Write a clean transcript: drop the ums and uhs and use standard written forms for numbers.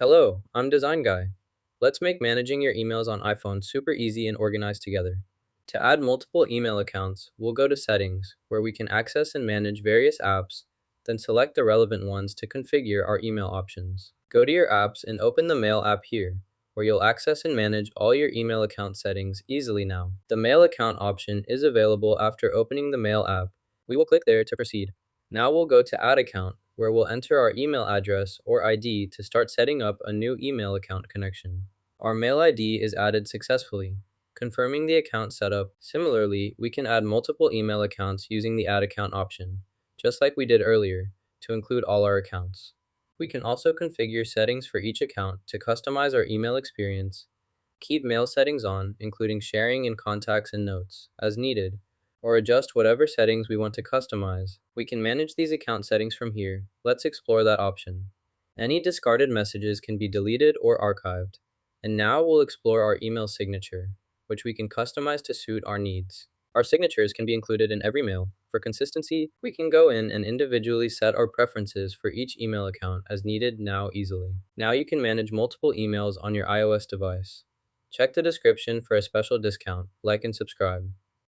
Hello, I'm Design Guy. Let's make managing your emails on iPhone super easy and organized together. To add multiple email accounts, we'll go to Settings, where we can access and manage various apps, then select the relevant ones to configure our email options. Go to your apps and open the Mail app here, where you'll access and manage all your email account settings easily now. The Mail account option is available after opening the Mail app. We will click there to proceed. Now we'll go to Add Account, where we'll enter our email address or ID to start setting up a new email account connection. Our mail ID is added successfully, confirming the account setup. Similarly, we can add multiple email accounts using the Add Account option, just like we did earlier, to include all our accounts. We can also configure settings for each account to customize our email experience, keep mail settings on, including sharing in contacts and notes, as needed, or adjust whatever settings we want to customize. We can manage these account settings from here. Let's explore that option. Any discarded messages can be deleted or archived. And now we'll explore our email signature, which we can customize to suit our needs. Our signatures can be included in every mail. For consistency, we can go in and individually set our preferences for each email account as needed now easily. Now you can manage multiple emails on your iOS device. Check the description for a special discount. Like and subscribe.